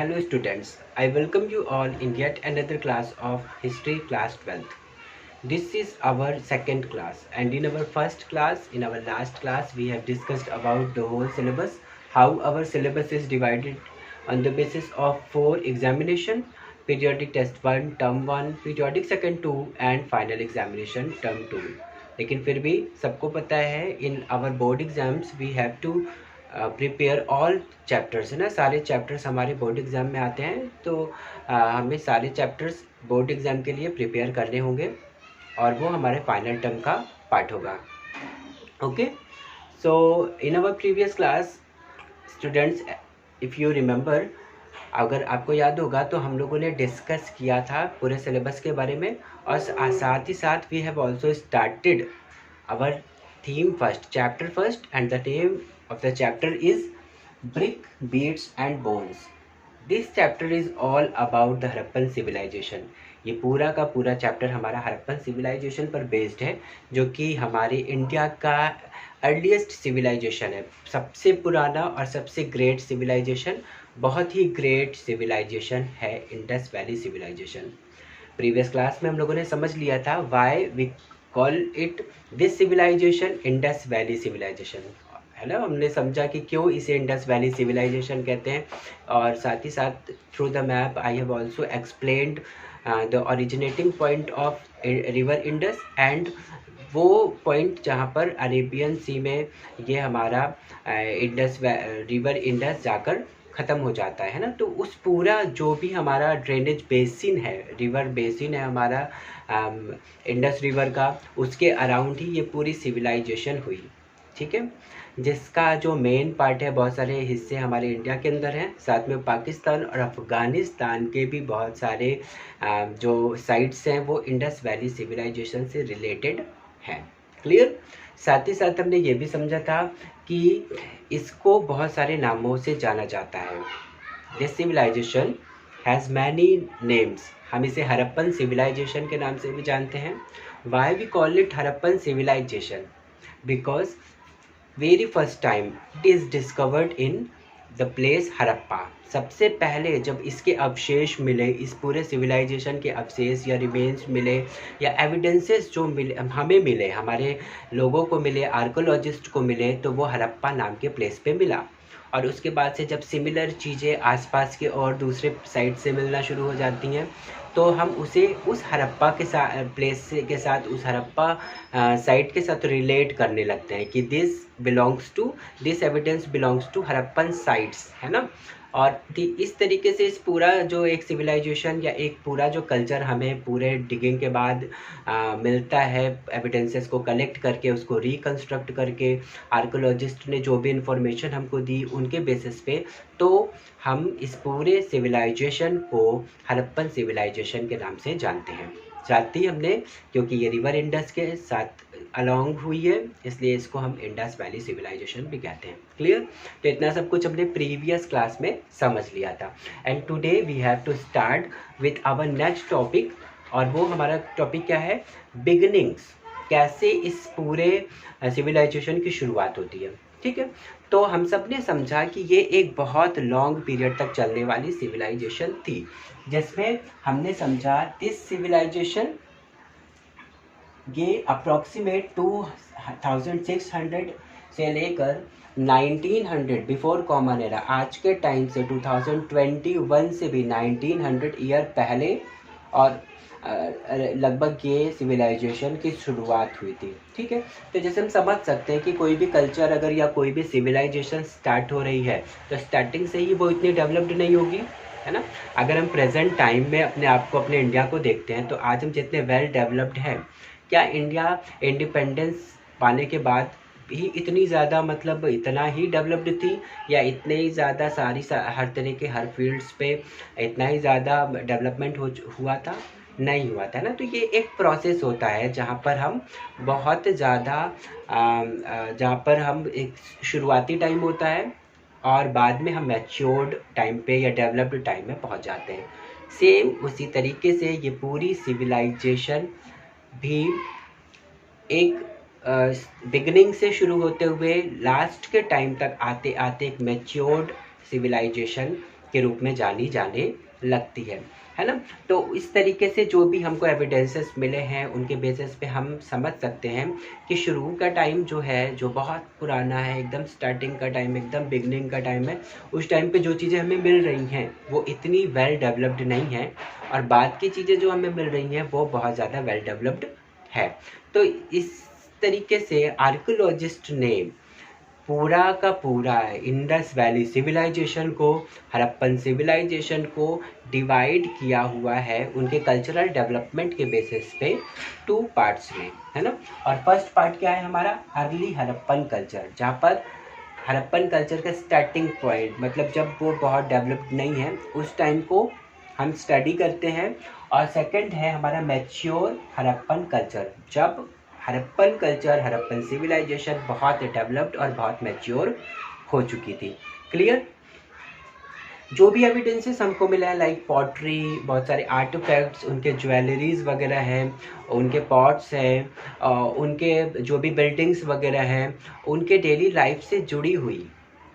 Hello students, I welcome you all in yet another class of History class 12th. This is our second class, and in our first class, in our last class, we have discussed about the whole syllabus, how our syllabus is divided on the basis of 4 examination, periodic test 1, term 1, periodic second 2 and final examination term 2. लेकिन फिर भी सबको पता है in our board exams we have to prepare all chapters है ना, सारे chapters हमारे बोर्ड एग्ज़ाम में आते हैं, तो हमें सारे चैप्टर्स बोर्ड एग्ज़ाम के लिए प्रिपेयर करने होंगे और वो हमारे फाइनल टर्म का पार्ट होगा. Okay, so in our previous class students, if you remember, अगर आपको याद होगा तो हम लोगों ने डिस्कस किया था पूरे सिलेबस के बारे में, और साथ ही साथ we have also started our theme first, chapter first, and the name of the chapter is Brick, Beads and Bones. This chapter is all about the Harappan civilization. ये पूरा का पूरा चैप्टर हमारा हड़प्पन सिविलाइजेशन पर बेस्ड है, जो कि हमारे इंडिया का अर्लीस्ट सिविलाइजेशन है, सबसे पुराना और सबसे ग्रेट सिविलाइजेशन, बहुत ही ग्रेट सिविलाइजेशन है Indus valley civilisation. Previous class में हम लोगों ने समझ लिया था why we call it this civilisation Indus valley civilisation, है ना. हमने समझा कि क्यों इसे इंडस वैली सिविलाइजेशन कहते हैं, और साथ ही साथ through the map I have also explained the originating point of river Indus and वो पॉइंट जहाँ पर अरेबियन सी में ये हमारा इंडस रिवर इंडस जाकर ख़त्म हो जाता है ना. तो उस पूरा जो भी हमारा ड्रेनेज बेसिन है, रिवर बेसिन है हमारा इंडस रिवर का, उसके अराउंड ही ये पूरी सिविलाइजेशन हुई. ठीक है, जिसका जो मेन पार्ट है, बहुत सारे हिस्से हमारे इंडिया के अंदर हैं, साथ में पाकिस्तान और अफ़गानिस्तान के भी बहुत सारे जो साइट्स हैं वो इंडस वैली सिविलाइजेशन से रिलेटेड हैं. क्लियर. साथ ही साथ हमने ये भी समझा था कि इसको बहुत सारे नामों से जाना जाता है. This civilisation has many names. हम इसे हड़प्पन सिविलाइजेशन के नाम से भी जानते हैं. Why we call it Harappan civilisation? Because very first time it is discovered in the place Harappa. सबसे पहले जब इसके अवशेष मिले, इस पूरे सिविलाइजेशन के अवशेष या रिमेन्स मिले या एविडेंसेस जो मिले, हमें मिले, हमारे लोगों को मिले, आर्कोलॉजिस्ट को मिले, तो वो हड़प्पा नाम के प्लेस पे मिला. और उसके बाद से जब सिमिलर चीज़ें आसपास के और दूसरे साइट से मिलना शुरू हो जाती हैं, तो हम उसे उस हड़प्पा के साथ प्लेस के साथ, उस हड़प्पा साइट के साथ रिलेट करने लगते हैं कि this evidence belongs to Harappan sites, है ना. और इस तरीके से इस पूरा जो एक सिविलाइजेशन या एक पूरा जो कल्चर हमें पूरे डिगिंग के बाद मिलता है, एविडेंसेस को कलेक्ट करके उसको रिकंस्ट्रक्ट करके, आर्कोलॉजिस्ट ने जो भी इंफॉर्मेशन हमको दी उनके बेसिस पे, तो हम इस पूरे सिविलाइजेशन को हड़प्पन सिविलाइजेशन के नाम से जानते हैं. साथ ही हमने, क्योंकि ये रिवर इंडस के साथ अलोंग हुई है, इसलिए इसको हम इंडस वैली सिविलाइजेशन भी कहते हैं. क्लियर. तो इतना सब कुछ हमने प्रीवियस क्लास में समझ लिया था. And today we have to start with our next topic, और वो हमारा टॉपिक क्या है? बिगिनिंग्स. कैसे इस पूरे सिविलाइजेशन की शुरुआत होती है. ठीक है, तो हम सब ने समझा कि ये एक बहुत लॉन्ग पीरियड तक चलने वाली सिविलाइजेशन थी, जिसमें हमने समझा दिस सिविलाइजेशन ये अप्रॉक्सीमेट 2600 से लेकर 1900 बिफोर कॉमन एरा, आज के टाइम से 2021 से भी 1900 ईयर पहले, और लगभग ये सिविलाइजेशन की शुरुआत हुई थी. ठीक है, तो जैसे हम समझ सकते हैं कि कोई भी कल्चर अगर या कोई भी सिविलाइजेशन स्टार्ट हो रही है, तो स्टार्टिंग से ही वो इतनी डेवलप्ड नहीं होगी, है ना. अगर हम प्रेजेंट टाइम में अपने आप को, अपने इंडिया को देखते हैं, तो आज हम जितने वेल डेवलप्ड हैं, क्या इंडिया इंडिपेंडेंस पाने के बाद भी इतनी ज़्यादा, मतलब इतना ही डेवलप्ड थी, या इतने ही ज़्यादा हर तरह के हर फील्ड्स पे इतना ही ज़्यादा डेवलपमेंट हुआ था? नहीं हुआ था ना. तो ये एक प्रोसेस होता है जहाँ पर हम बहुत ज़्यादा जहाँ पर हम एक शुरुआती टाइम होता है और बाद में हम मैच्योर्ड टाइम पे या डेवलप्ड टाइम में पहुँच जाते हैं. सेम उसी तरीके से ये पूरी सिविलाइजेशन भी एक बिगनिंग से शुरू होते हुए लास्ट के टाइम तक आते आते एक मैच्योर्ड सिविलाइजेशन के रूप में जानी जाने लगती है ना। तो इस तरीके से जो भी हमको एविडेंसेस मिले हैं उनके बेसिस पे हम समझ सकते हैं कि शुरू का टाइम जो है, जो बहुत पुराना है, एकदम स्टार्टिंग का टाइम, एकदम बिगनिंग का टाइम है, उस टाइम पे जो चीज़ें हमें मिल रही हैं वो इतनी वेल डेवलप्ड नहीं है, और बाद की चीज़ें जो हमें मिल रही हैं वो बहुत ज़्यादा वेल डेवलप्ड है। तो इस तरीके से आर्कियोलॉजिस्ट ने पूरा का पूरा इंडस वैली सिविलाइजेशन को, हड़प्पन सिविलाइजेशन को डिवाइड किया हुआ है उनके कल्चरल डेवलपमेंट के बेसिस पे 2 पार्ट्स में, है ना। और फर्स्ट पार्ट क्या है हमारा, अर्ली हड़प्पन कल्चर, जहाँ पर हड़प्पन कल्चर का स्टार्टिंग पॉइंट, मतलब जब वो बहुत डेवलप्ड नहीं है उस टाइम को हम स्टडी करते हैं। और सेकंड है हमारा मैच्योर हड़प्पन कल्चर, जब हड़प्पन कल्चर, हड़प्पन सिविलाइजेशन बहुत डेवलप्ड और बहुत मैच्योर हो चुकी थी। क्लियर। जो भी एविडेंसेस हमको मिला है, लाइक पॉटरी, बहुत सारे आर्टिफैक्ट्स, उनके ज्वेलरीज वगैरह हैं, उनके पॉट्स हैं, उनके जो भी बिल्डिंग्स वगैरह हैं, उनके डेली लाइफ से जुड़ी हुई,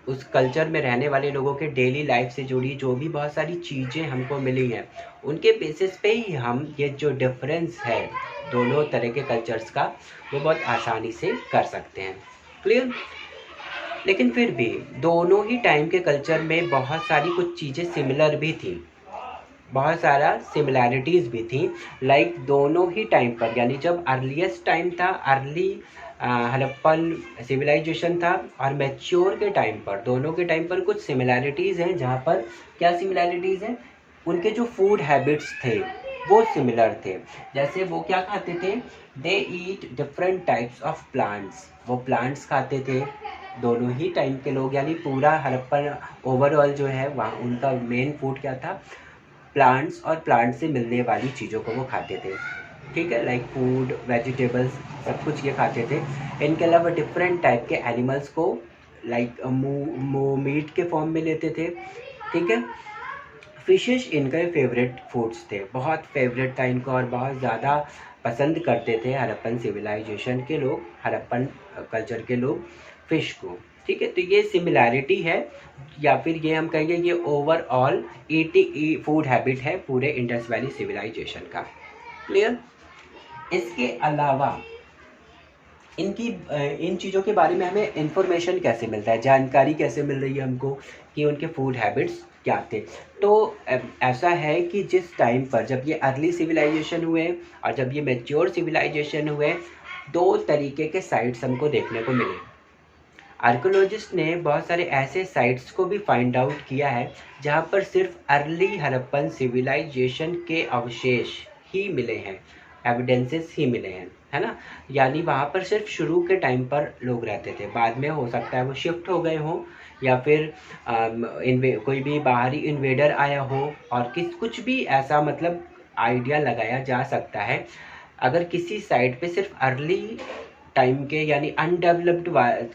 उस कल्चर में रहने वाले लोगों के डेली लाइफ से जुड़ी जो भी बहुत सारी चीज़ें हमको मिली हैं, उनके बेसिस पे ही हम ये जो डिफरेंस है दोनों तरह के कल्चर्स का, वो बहुत आसानी से कर सकते हैं। क्लियर। लेकिन फिर भी दोनों ही टाइम के कल्चर में बहुत सारी कुछ चीज़ें सिमिलर भी थी, बहुत सारा सिमिलैरिटीज़ भी थी। लाइक दोनों ही टाइम पर, यानी जब अर्लीस्ट टाइम था, अर्ली हड़प्पन सिविलाइजेशन था, और मैच्योर के टाइम पर, दोनों के टाइम पर कुछ सिमिलैरिटीज़ हैं। जहाँ पर क्या सिमिलैरिटीज़ हैं, उनके जो फूड हैबिट्स थे वो सिमिलर थे। जैसे वो क्या खाते थे, they eat different types of plants, वो प्लांट्स खाते थे दोनों ही टाइम के लोग, यानी पूरा हड़प्पन ओवरऑल जो है वहाँ उनका मेन फूड क्या था, प्लांट्स और प्लांट से मिलने वाली चीज़ों को वो खाते थे। ठीक है, लाइक फूड, वेजिटेबल्स, सब कुछ ये खाते थे। इनके अलावा डिफरेंट टाइप के एनिमल्स को लाइक मीट के फॉर्म में लेते थे। ठीक है। फिशेस इनके फेवरेट फूड्स थे, बहुत फेवरेट था इनको, और बहुत ज़्यादा पसंद करते थे हड़प्पन सिविलाइजेशन के लोग, हड़प्पन कल्चर के लोग फिश को। ठीक है, तो ये सिमिलैरिटी है, या फिर ये हम कहेंगे ये ओवरऑल ईटिंग फूड हैबिट है पूरे इंडस वैली सिविलाइजेशन का। क्लियर। इसके अलावा इनकी इन चीज़ों के बारे में हमें इंफॉर्मेशन कैसे मिलता है, जानकारी कैसे मिल रही है हमको कि उनके फूड हैबिट्स क्या थे। तो ऐसा है कि जिस टाइम पर जब ये अर्ली सिविलाइजेशन हुए और जब ये मैच्योर सिविलाइजेशन हुए, 2 तरीके के साइट्स हमको देखने को मिले। आर्कियोलॉजिस्ट ने बहुत सारे ऐसे साइट्स को भी फाइंड आउट किया है जहाँ पर सिर्फ अर्ली हड़प्पन सिविलाइजेशन के अवशेष ही मिले हैं, एविडेंसेस ही मिले हैं, है ना। यानी वहाँ पर सिर्फ शुरू के टाइम पर लोग रहते थे, बाद में हो सकता है वो शिफ्ट हो गए हों, या फिर कोई भी बाहरी इन्वेडर आया हो, और कुछ भी ऐसा, मतलब आइडिया लगाया जा सकता है। अगर किसी साइट पे सिर्फ अर्ली टाइम के यानी अनडेवलप्ड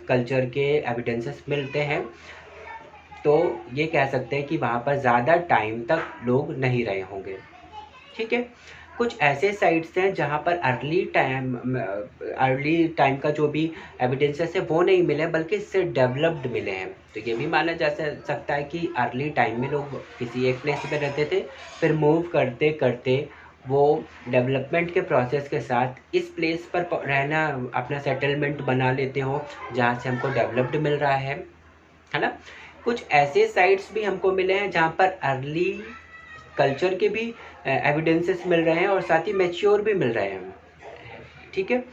कल्चर के एविडेंसेस मिलते हैं, तो ये कह सकते हैं कि वहाँ पर ज़्यादा टाइम तक लोग नहीं रहे होंगे। ठीक है। कुछ ऐसे साइट्स हैं जहाँ पर अर्ली टाइम का जो भी एविडेंसेस है वो नहीं मिले, बल्कि इससे डेवलप्ड मिले हैं। तो ये भी माना जा सकता है कि अर्ली टाइम में लोग किसी एक प्लेस पे रहते थे, फिर मूव करते करते वो डेवलपमेंट के प्रोसेस के साथ इस प्लेस पर रहना, अपना सेटलमेंट बना लेते हो जहाँ से हमको डेवलप्ड मिल रहा है ना। कुछ ऐसे साइट्स भी हमको मिले हैं जहाँ पर अर्ली कल्चर के भी एविडेंसेस मिल रहे हैं और साथ ही मैच्योर भी मिल रहे हैं। ठीक है,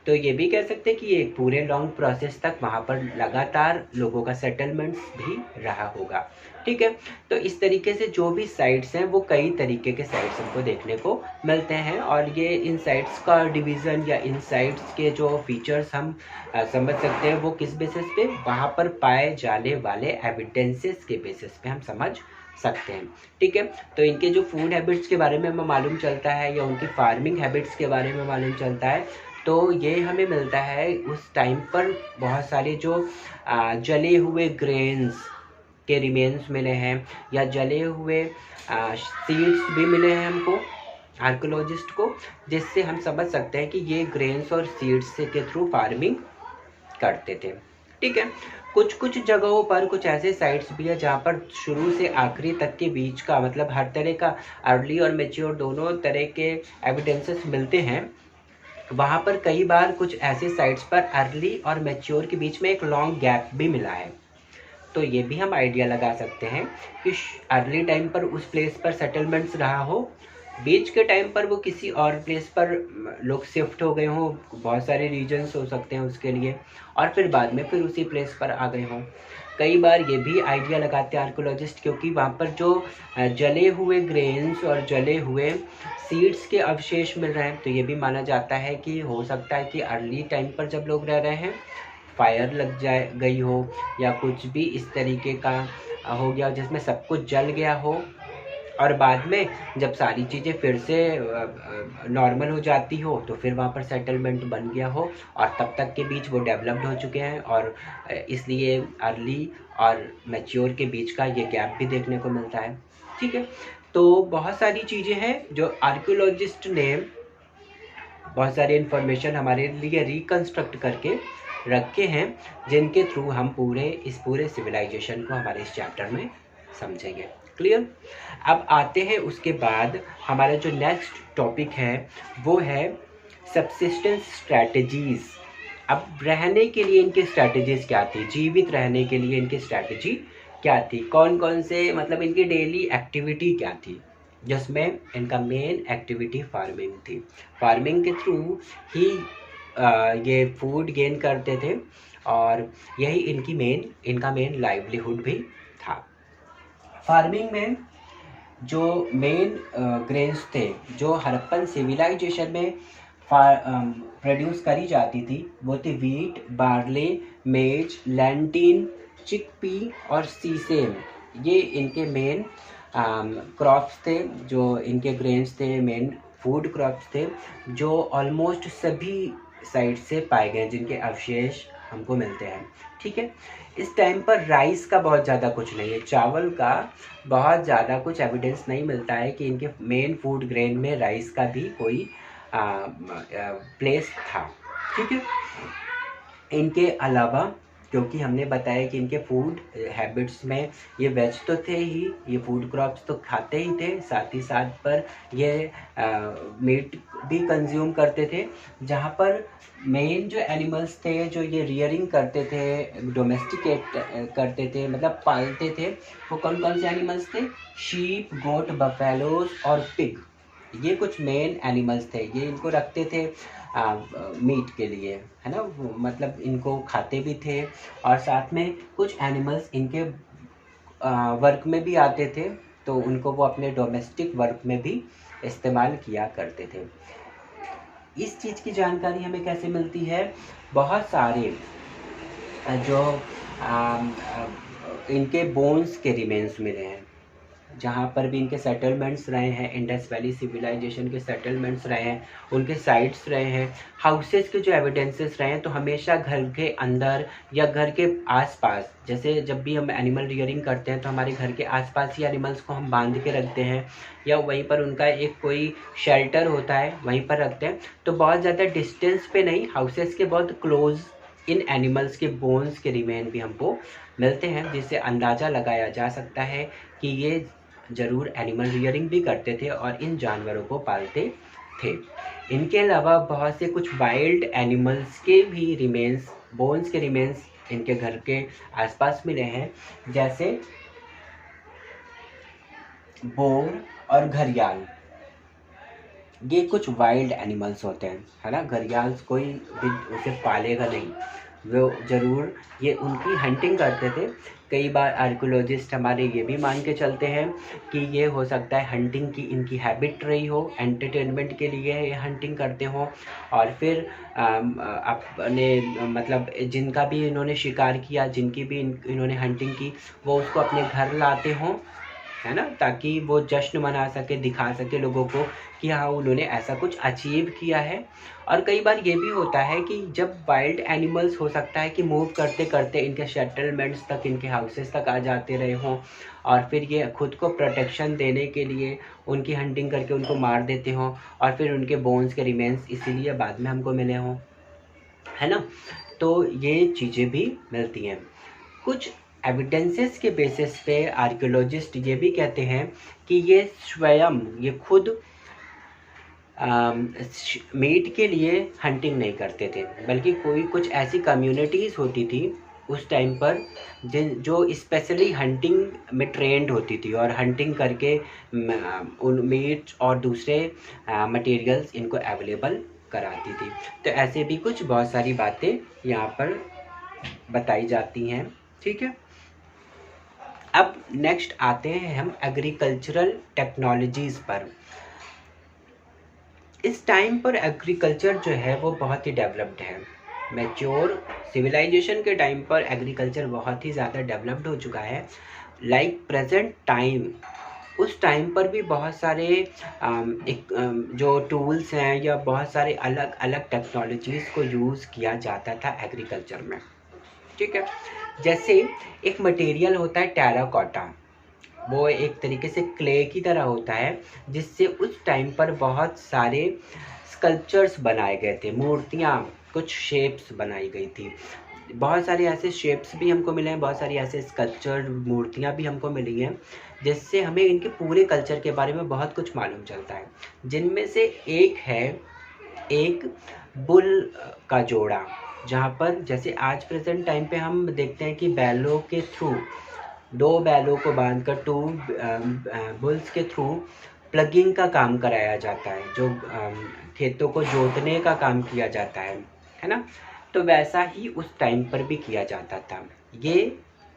तो ये भी कह सकते हैं कि ये पूरे लॉन्ग प्रोसेस तक वहाँ पर लगातार लोगों का सेटलमेंट्स भी रहा होगा। ठीक है, तो इस तरीके से जो भी साइट्स हैं वो कई तरीके के साइट्स हमको देखने को मिलते हैं, और ये इन साइट्स का डिवीज़न या इन साइट्स के जो फीचर्स हम समझ सकते हैं वो किस बेसिस पे, वहाँ पर पाए जाने वाले एविडेंसेस के बेसिस पे हम समझ सकते हैं। ठीक है, तो इनके जो फूड हैबिट्स के बारे में हमें मालूम चलता है या उनकी फार्मिंग हैबिट्स के बारे में मालूम चलता है, तो ये हमें मिलता है उस टाइम पर बहुत सारे जो जले हुए ग्रेन्स के रिमेन्स मिले हैं, या जले हुए सीड्स भी मिले हैं हमको आर्कियोलॉजिस्ट को, जिससे हम समझ सकते हैं कि ये ग्रेन्स और सीड्स के थ्रू फार्मिंग करते थे। ठीक है। कुछ कुछ जगहों पर कुछ ऐसे साइट्स भी है जहाँ पर शुरू से आखिरी तक के बीच का मतलब हर तरह का अर्ली और मेच्योर दोनों तरह के एविडेंसेस मिलते हैं। वहाँ पर कई बार कुछ ऐसे साइट्स पर अर्ली और मैच्योर के बीच में एक लॉन्ग गैप भी मिला है। तो ये भी हम आइडिया लगा सकते हैं कि अर्ली टाइम पर उस प्लेस पर सेटलमेंट्स रहा हो, बीच के टाइम पर वो किसी और प्लेस पर लोग शिफ्ट हो गए हों, बहुत सारे रीजन्स हो सकते हैं उसके लिए, और फिर बाद में फिर उसी प्लेस पर आ गए हों। कई बार ये भी आइडिया लगाते हैं आर्कोलॉजिस्ट, क्योंकि वहाँ पर जो जले हुए ग्रेन्स और जले हुए सीड्स के अवशेष मिल रहे हैं, तो ये भी माना जाता है कि हो सकता है कि अर्ली टाइम पर जब लोग रह रहे हैं फायर लग जाए गई हो या कुछ भी इस तरीके का हो गया जिसमें सब कुछ जल गया हो, और बाद में जब सारी चीज़ें फिर से नॉर्मल हो जाती हो तो फिर वहाँ पर सेटलमेंट बन गया हो, और तब तक के बीच वो डेवलप्ड हो चुके हैं, और इसलिए अर्ली और मैच्योर के बीच का ये गैप भी देखने को मिलता है। ठीक है, तो बहुत सारी चीज़ें हैं जो आर्कियोलॉजिस्ट ने बहुत सारी इन्फॉर्मेशन हमारे लिए रिकन्स्ट्रक्ट करके रखे हैं, जिनके थ्रू हम इस पूरे सिविलाइजेशन को हमारे इस चैप्टर में समझेंगे। क्लियर। अब आते हैं उसके बाद हमारा जो नेक्स्ट टॉपिक है वो है सबसिस्टेंस स्ट्रैटेजीज। अब रहने के लिए इनकी स्ट्रैटेजीज क्या थी, जीवित रहने के लिए इनकी स्ट्रैटेजी क्या थी, कौन कौन से मतलब इनकी डेली एक्टिविटी क्या थी, जिसमें इनका मेन एक्टिविटी फार्मिंग थी। फार्मिंग के थ्रू ही ये फूड गेन करते थे, और यही इनका मेन लाइवलीहुड भी था। फार्मिंग में जो मेन ग्रेन्स थे जो हड़प्पन सिविलाइजेशन में प्रोड्यूस करी जाती थी, वो थी वीट, बार्ले, मेज, लैंटीन, चिकपी और सीसेम। ये इनके मेन क्रॉप्स थे, जो इनके ग्रेन्स थे, मेन फूड क्रॉप्स थे, जो ऑलमोस्ट सभी साइड से पाए गए, जिनके अवशेष हमको मिलते हैं। ठीक है, इस टाइम पर राइस का बहुत ज़्यादा कुछ नहीं है, चावल का बहुत ज़्यादा कुछ एविडेंस नहीं मिलता है कि इनके मेन फूड ग्रेन में राइस का भी कोई प्लेस था। ठीक है, इनके अलावा क्योंकि हमने बताया कि इनके फूड हैबिट्स में ये वेज तो थे ही, ये फूड क्रॉप्स तो खाते ही थे, साथ ही साथ पर ये मीट भी कंज्यूम करते थे। जहाँ पर मेन जो एनिमल्स थे जो ये रियरिंग करते थे, डोमेस्टिकेट करते थे, मतलब पालते थे, वो कौन कौन से एनिमल्स थे, शीप, गोट, बफेलोज और पिग। ये कुछ मेन एनिमल्स थे, ये इनको रखते थे मीट के लिए, है ना, मतलब इनको खाते भी थे, और साथ में कुछ एनिमल्स इनके वर्क में भी आते थे, तो उनको वो अपने डोमेस्टिक वर्क में भी इस्तेमाल किया करते थे। इस चीज़ की जानकारी हमें कैसे मिलती है, बहुत सारे जो इनके बोन्स के रिमेन्स मिले हैं, जहाँ पर भी इनके सेटलमेंट्स रहे हैं, इंडस वैली सिविलाइजेशन के सेटलमेंट्स रहे हैं, उनके साइट्स रहे हैं, हाउसेस के जो एविडेंसेस रहे हैं, तो हमेशा घर के अंदर या घर के आसपास, जैसे जब भी हम एनिमल रियरिंग करते हैं तो हमारे घर के आसपास ही एनिमल्स को हम बांध के रखते हैं, या वहीं पर उनका एक कोई शेल्टर होता है वहीं पर रखते हैं। तो बहुत ज़्यादा डिस्टेंस पे नहीं, हाउसेस के बहुत क्लोज इन एनिमल्स के बोन्स के रिमेन भी हमको मिलते हैं, जिससे अंदाज़ा लगाया जा सकता है कि ये ज़रूर एनिमल रियरिंग भी करते थे और इन जानवरों को पालते थे। इनके अलावा बहुत से कुछ वाइल्ड एनिमल्स के भी रिमेन्स, बोन्स के रिमेन्स इनके घर के आसपास मिले हैं, जैसे बोर और घड़ियाल। ये कुछ वाइल्ड एनिमल्स होते हैं, है ना, घड़ियाल कोई भी उसे पालेगा नहीं, वो ज़रूर ये उनकी हंटिंग करते थे। कई बार आर्कियोलॉजिस्ट हमारे ये भी मान के चलते हैं कि ये हो सकता है हंटिंग की इनकी हैबिट रही हो, एंटरटेनमेंट के लिए ये हंटिंग करते हों, और फिर अपने मतलब जिनका भी इन्होंने शिकार किया, जिनकी भी इन्होंने हंटिंग की, वो उसको अपने घर लाते हों, है ना, ताकि वो जश्न मना सके, दिखा सके लोगों को कि हाँ उन्होंने ऐसा कुछ अचीव किया है। और कई बार ये भी होता है कि जब वाइल्ड एनिमल्स हो सकता है कि मूव करते करते इनके सेटलमेंट्स तक, इनके हाउसेस तक आ जाते रहे हों, और फिर ये खुद को प्रोटेक्शन देने के लिए उनकी हंटिंग करके उनको मार देते हों, और फिर उनके बोन्स के रिमेन्स इसीलिए बाद में हमको मिले हों, है ना। तो ये चीज़ें भी मिलती हैं। कुछ एविडेंसेस के बेसिस पे आर्कियोलॉजिस्ट ये भी कहते हैं कि ये खुद मीट के लिए हंटिंग नहीं करते थे, बल्कि कोई कुछ ऐसी कम्युनिटीज़ होती थी उस टाइम पर जो स्पेशली हंटिंग में ट्रेंड होती थी और हंटिंग करके उन मीट और दूसरे मटेरियल्स इनको अवेलेबल कराती थी। तो ऐसे भी कुछ बहुत सारी बातें यहाँ पर बताई जाती हैं। ठीक है, अब नेक्स्ट आते हैं हम एग्रीकल्चरल टेक्नोलॉजीज़ पर। इस टाइम पर एग्रीकल्चर जो है वो बहुत ही डेवलप्ड है। मैच्योर सिविलाइजेशन के टाइम पर एग्रीकल्चर बहुत ही ज़्यादा डेवलप्ड हो चुका है। लाइक प्रेजेंट टाइम, उस टाइम पर भी बहुत सारे जो टूल्स हैं या बहुत सारे अलग अलग टेक्नोलॉजीज़ को यूज़ किया जाता था एग्रीकल्चर में। ठीक है, जैसे एक मटेरियल होता है टेराकोटा, वो एक तरीके से क्ले की तरह होता है, जिससे उस टाइम पर बहुत सारे स्कल्पचर्स बनाए गए थे, मूर्तियाँ, कुछ शेप्स बनाई गई थी। बहुत सारे ऐसे शेप्स भी हमको मिले हैं, बहुत सारी ऐसे स्कल्पचर मूर्तियाँ भी हमको मिली हैं, जिससे हमें इनके पूरे कल्चर के बारे में बहुत कुछ मालूम चलता है। जिनमें से एक है एक बुल का जोड़ा, जहाँ पर जैसे आज प्रेजेंट टाइम पे हम देखते हैं कि बैलों के थ्रू, दो बैलों को बांधकर टू बुल्स के थ्रू प्लगिंग का काम कराया जाता है, जो खेतों को जोतने का काम किया जाता है ना। तो वैसा ही उस टाइम पर भी किया जाता था। ये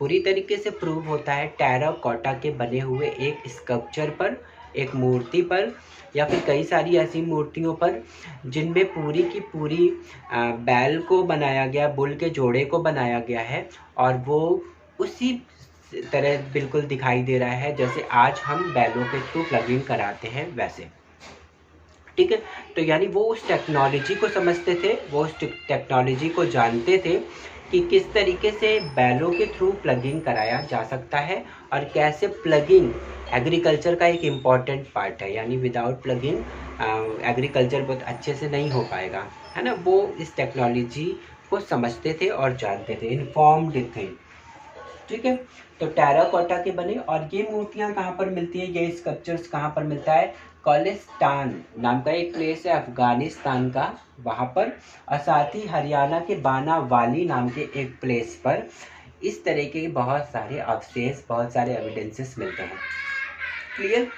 पूरी तरीके से प्रूव होता है टेराकोटा के बने हुए एक स्कल्पचर पर, एक मूर्ति पर, या फिर कई सारी ऐसी मूर्तियों पर जिनमें पूरी की पूरी बैल को बनाया गया, बुल के जोड़े को बनाया गया है, और वो उसी तरह बिल्कुल दिखाई दे रहा है जैसे आज हम बैलों के थ्रू प्लगिंग कराते हैं वैसे। ठीक है, तो यानी वो उस टेक्नोलॉजी को समझते थे, वो उस टेक्नोलॉजी को जानते थे कि किस तरीके से बैलों के थ्रू प्लगिंग कराया जा सकता है, और कैसे प्लगिंग एग्रीकल्चर का एक इम्पॉर्टेंट पार्ट है। यानी विदाउट प्लगिंग एग्रीकल्चर बहुत अच्छे से नहीं हो पाएगा, है ना। वो इस टेक्नोलॉजी को समझते थे और जानते थे, इन्फॉर्म्ड थे। ठीक है, तो टेराकोटा के बने, और ये मूर्तियाँ कहाँ पर मिलती है, ये स्कल्पचर्स कहाँ पर मिलता है, कोलिस्तान नाम का एक प्लेस है अफगानिस्तान का, वहाँ पर, और साथ ही हरियाणा के बानावाली नाम के एक प्लेस पर इस तरह के बहुत सारे अवशेष, बहुत सारे एविडेंसेस मिलते हैं। क्लियर,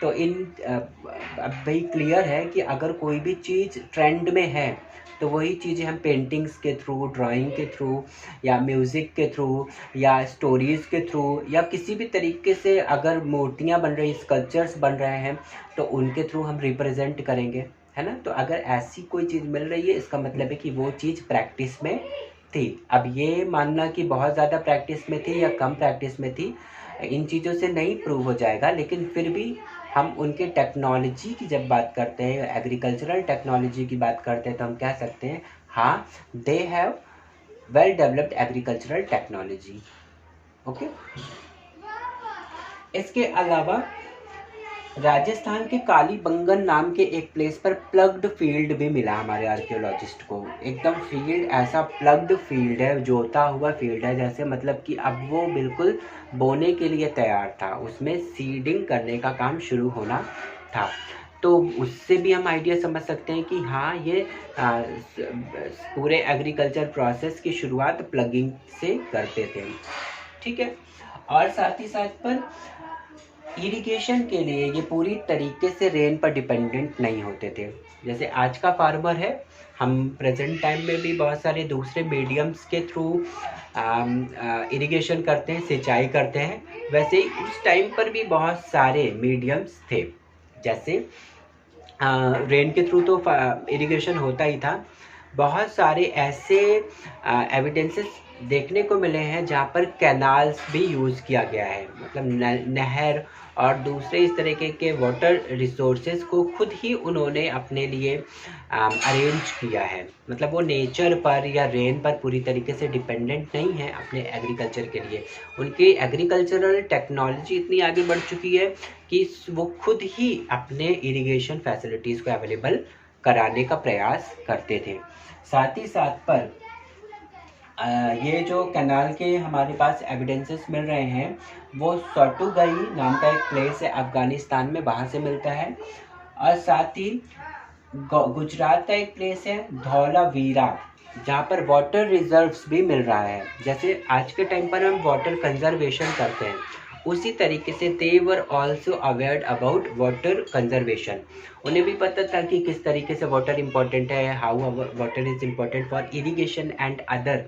तो अब भाई क्लियर है कि अगर कोई भी चीज़ ट्रेंड में है तो वही चीज़ें हम पेंटिंग्स के थ्रू, ड्राइंग के थ्रू, या म्यूज़िक के थ्रू, या स्टोरीज़ के थ्रू, या किसी भी तरीके से अगर मूर्तियाँ बन रही, स्कल्पचर्स बन रहे हैं, तो उनके थ्रू हम रिप्रेजेंट करेंगे, है ना। तो अगर ऐसी कोई चीज़ मिल रही है, इसका मतलब है कि वो चीज़ प्रैक्टिस में थी। अब ये मानना कि बहुत ज़्यादा प्रैक्टिस में थी या कम प्रैक्टिस में थी, इन चीज़ों से नहीं प्रूव हो जाएगा, लेकिन फिर भी हम उनके टेक्नोलॉजी की जब बात करते हैं, एग्रीकल्चरल टेक्नोलॉजी की बात करते हैं, तो हम कह सकते हैं हाँ, they have well developed agricultural technology. Okay, इसके अलावा राजस्थान के कालीबंगन नाम के एक प्लेस पर प्लग्ड फील्ड भी मिला हमारे आर्कियोलॉजिस्ट को। एकदम फील्ड, ऐसा प्लग्ड फील्ड है, जोता हुआ फील्ड है, जैसे मतलब कि अब वो बिल्कुल बोने के लिए तैयार था, उसमें सीडिंग करने का काम शुरू होना था। तो उससे भी हम आइडिया समझ सकते हैं कि हाँ, ये पूरे एग्रीकल्चर प्रोसेस की शुरुआत प्लगिंग से करते थे। ठीक है, और साथ ही साथ पर इरिगेशन के लिए ये पूरी तरीके से रेन पर डिपेंडेंट नहीं होते थे। जैसे आज का फार्मर है, हम प्रेजेंट टाइम में भी बहुत सारे दूसरे मीडियम्स के थ्रू इरिगेशन करते हैं, सिंचाई करते हैं, वैसे ही उस टाइम पर भी बहुत सारे मीडियम्स थे। जैसे रेन के थ्रू तो इरिगेशन होता ही था। बहुत सारे ऐसे एविडेंसेस देखने को मिले हैं जहाँ पर कैनाल्स भी यूज़ किया गया है, मतलब नहर और दूसरे इस तरीके के वाटर रिसोर्सेज को खुद ही उन्होंने अपने लिए अरेंज किया है। मतलब वो नेचर पर या रेन पर पूरी तरीके से डिपेंडेंट नहीं है अपने एग्रीकल्चर के लिए। उनकी एग्रीकल्चरल टेक्नोलॉजी इतनी आगे बढ़ चुकी है कि वो खुद ही अपने इरिगेशन फैसिलिटीज़ को अवेलेबल कराने का प्रयास करते थे। साथ ही साथ पर ये जो कैनाल के हमारे पास एविडेंसेस मिल रहे हैं वो सोटुगई नाम का एक प्लेस है अफगानिस्तान में, बाहर से मिलता है। और साथ ही गुजरात का एक प्लेस है धौलावीरा, जहाँ पर वाटर रिजर्व्स भी मिल रहा है। जैसे आज के टाइम पर हम वाटर कंजर्वेशन करते हैं, उसी तरीके से they were also aware about water conservation. उन्हें भी पता था कि किस तरीके से वाटर इम्पोर्टेंट है, how water is important for irrigation and other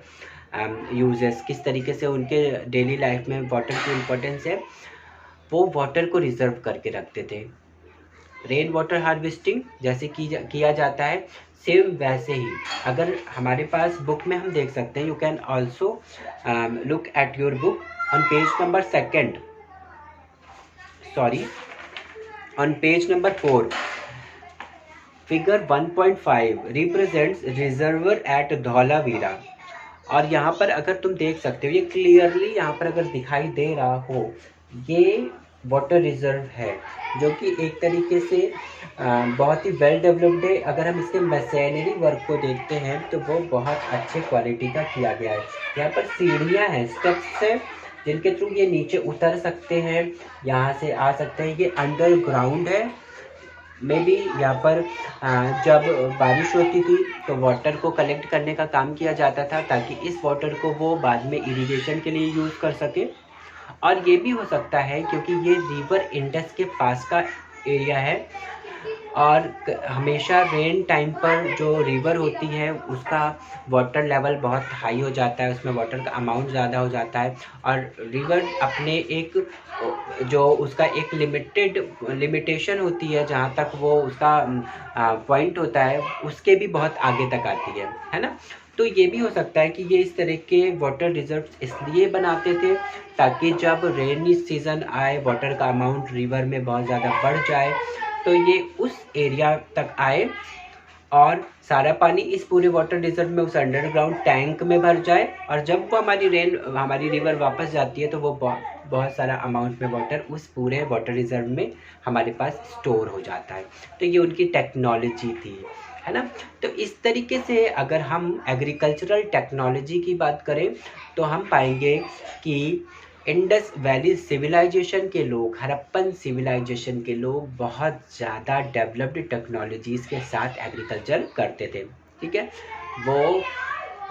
uses, किस तरीके से उनके डेली लाइफ में वाटर की इम्पोर्टेंस है। वो वाटर को रिजर्व करके रखते थे। रेन वाटर हार्वेस्टिंग जैसे किया जाता है, सेम वैसे ही अगर हमारे पास बुक में हम देख सकते हैं, you can also look at your book on page number 4 figure 1.5 represents reservoir at Dholavira. और यहाँ पर अगर तुम देख सकते हो, ये क्लियरली यहाँ पर अगर दिखाई दे रहा हो, ये वाटर रिजर्व है जो कि एक तरीके से बहुत ही वेल डेवलप्ड है। अगर हम इसके मशीनरी वर्क को देखते हैं तो वो बहुत अच्छे क्वालिटी का किया गया है। यहाँ पर सीढ़ियाँ हैं, स्टेप्स हैं, जिनके थ्रू ये नीचे उतर सकते हैं, यहाँ से आ सकते हैं। ये अंडरग्राउंड है। मे बी यहाँ पर जब बारिश होती थी तो वाटर को कलेक्ट करने का काम किया जाता था, ताकि इस वाटर को वो बाद में इरिगेशन के लिए यूज़ कर सके। और ये भी हो सकता है क्योंकि ये रिवर इंडस के पास का एरिया है, और हमेशा रेन टाइम पर जो रिवर होती है उसका वाटर लेवल बहुत हाई हो जाता है, उसमें वाटर का अमाउंट ज़्यादा हो जाता है। और रिवर अपने एक जो उसका एक लिमिटेशन होती है, जहाँ तक वो उसका पॉइंट होता है, उसके भी बहुत आगे तक आती है ना। तो ये भी हो सकता है कि ये इस तरह के वाटर रिजर्व इसलिए बनाते थे ताकि जब रेनी सीज़न आए, वाटर का अमाउंट रिवर में बहुत ज़्यादा बढ़ जाए, तो ये उस एरिया तक आए और सारा पानी इस पूरे वाटर रिजर्व में उस अंडरग्राउंड टैंक में भर जाए, और जब वो हमारी रिवर वापस जाती है तो वो बहुत सारा अमाउंट में वाटर उस पूरे वाटर रिजर्व में हमारे पास स्टोर हो जाता है। तो ये उनकी टेक्नोलॉजी थी, है ना। तो इस तरीके से अगर हम एग्रीकल्चरल टेक्नोलॉजी की बात करें तो हम पाएंगे कि इंडस वैली सिविलाइजेशन के लोग, हड़प्पन सिविलाइजेशन के लोग बहुत ज़्यादा डेवलप्ड टेक्नोलॉजीज़ के साथ एग्रीकल्चर करते थे। ठीक है, वो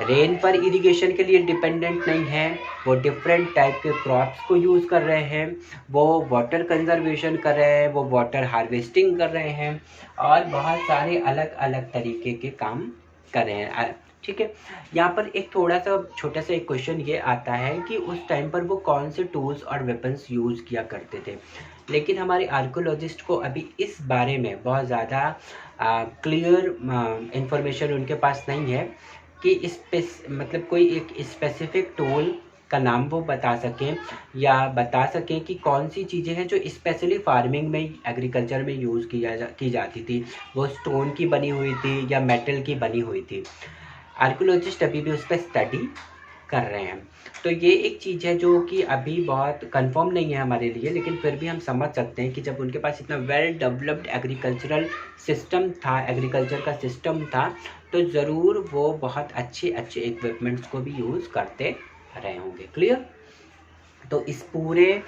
रेन पर इरिगेशन के लिए डिपेंडेंट नहीं है, वो डिफरेंट टाइप के क्रॉप्स को यूज़ कर रहे हैं, वो वाटर कंजर्वेशन कर रहे हैं, वो वाटर हार्वेस्टिंग कर रहे हैं, और बहुत सारे अलग अलग तरीके के काम कर रहे हैं। ठीक है, यहाँ पर एक थोड़ा सा छोटा सा एक क्वेश्चन ये आता है कि उस टाइम पर वो कौन से टूल्स और वेपन्स यूज़ किया करते थे। लेकिन हमारे आर्कोलॉजिस्ट को अभी इस बारे में बहुत ज़्यादा क्लियर इंफॉर्मेशन उनके पास नहीं है कि मतलब कोई एक स्पेसिफिक टूल का नाम वो बता सकें, या बता सकें कि कौन सी चीज़ें हैं जो स्पेशली फार्मिंग में, एग्रीकल्चर में यूज़ की जाती थी, वो स्टोन की बनी हुई थी या मेटल की बनी हुई थी। आर्कोलॉजिस्ट अभी भी उस पर स्टडी कर रहे हैं। तो ये एक चीज़ है जो कि अभी बहुत कंफर्म नहीं है हमारे लिए, लेकिन फिर भी हम समझ सकते हैं कि जब उनके पास इतना वेल डेवलप्ड एग्रीकल्चरल सिस्टम था, एग्रीकल्चर का सिस्टम था, तो ज़रूर वो बहुत अच्छे अच्छे इक्विपमेंट्स को भी यूज़ करते रहे होंगे। क्लियर। तो इस पूरे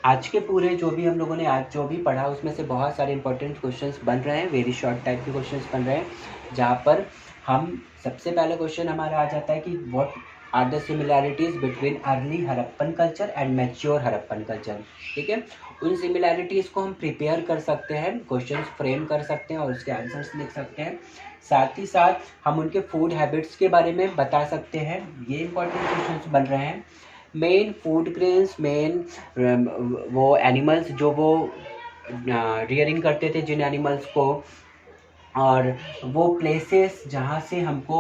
आज के पूरे जो भी हम लोगों ने आज जो भी पढ़ा उसमें से बहुत सारे इंपॉर्टेंट क्वेश्चंस बन रहे हैं, वेरी शॉर्ट टाइप के क्वेश्चंस बन रहे हैं, जहाँ पर हम सबसे पहला क्वेश्चन हमारा आ जाता है कि what are the similarities between early Harappan culture and mature Harappan culture. ठीक है, उन सिमिलैरिटीज़ को हम प्रिपेयर कर सकते हैं, क्वेश्चंस फ्रेम कर सकते हैं और उसके आंसर्स लिख सकते हैं। साथ ही साथ हम उनके फूड हैबिट्स के बारे में बता सकते हैं, ये इंपॉर्टेंट क्वेश्चंस बन रहे हैं। मेन फूड ग्रेन्स, मेन वो एनिमल्स जो वो रियरिंग करते थे जिन एनिमल्स को, और वो प्लेसेस जहाँ से हमको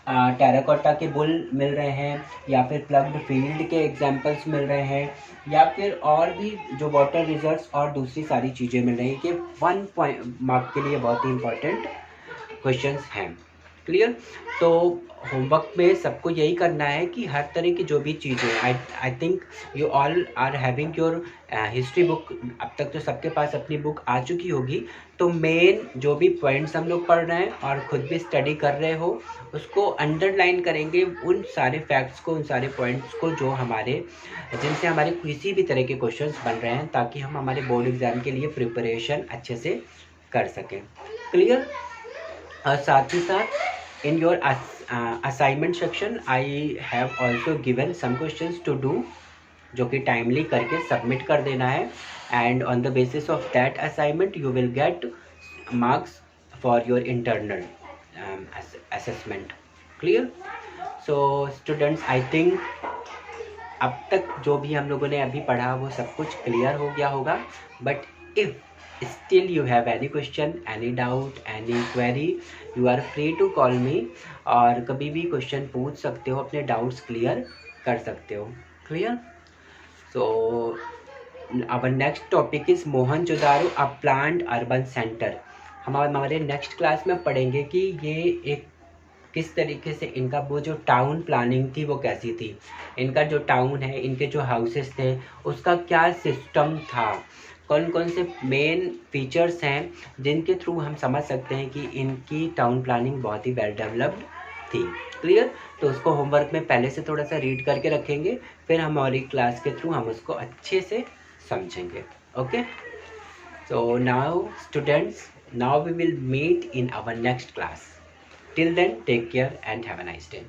टेराकोटा के बुल मिल रहे हैं, या फिर प्लग्ड फील्ड के एग्जांपल्स मिल रहे हैं, या फिर और भी जो वाटर रिजर्व्स और दूसरी सारी चीज़ें मिल रही हैं, कि 1 पॉइंट मार्क के लिए बहुत ही इंपॉर्टेंट क्वेश्चंस हैं। क्लियर। तो होमवर्क में सबको यही करना है कि हर तरह की जो भी चीज़ें, I think you all are having your history book. अब तक तो सबके पास अपनी बुक आ चुकी होगी। तो मेन जो भी पॉइंट्स हम लोग पढ़ रहे हैं और खुद भी स्टडी कर रहे हो, उसको अंडरलाइन करेंगे, उन सारे फैक्ट्स को, उन सारे पॉइंट्स को जो हमारे, जिनसे हमारे किसी भी तरह के क्वेश्चंस बन रहे हैं, ताकि हम हमारे बोर्ड एग्ज़ाम के लिए प्रिपरेशन अच्छे से कर सकें। क्लियर। और साथ ही साथ in your assignment section I have also given some questions to do, जो कि टाइमली करके सबमिट कर देना है। And on the basis of that assignment you will get marks for your internal assessment. Clear. So students, I think अब तक जो भी हम लोगों ने अभी पढ़ा वो सब कुछ क्लियर हो गया होगा। But if still you have any question, any doubt, any query, you are free to call me। और कभी भी क्वेश्चन पूछ सकते हो, अपने डाउट्स क्लियर कर सकते हो। Clear. So our next topic is Mohenjodaro a planned urban centre. हम हमारे नेक्स्ट क्लास में पढ़ेंगे कि ये एक किस तरीके से इनका वो जो टाउन प्लानिंग थी वो कैसी थी, इनका जो टाउन है, इनके जो हाउसेस थे, उसका क्या सिस्टम था, कौन कौन से मेन फीचर्स हैं जिनके थ्रू हम समझ सकते हैं कि इनकी टाउन प्लानिंग बहुत ही वेल डेवलप्ड थी। क्लियर। तो उसको होमवर्क में पहले से थोड़ा सा रीड करके रखेंगे, फिर हमारी क्लास के थ्रू हम उसको अच्छे से समझेंगे। Okay. So now students, now we will meet in our next class. Till then, take care and have a nice day.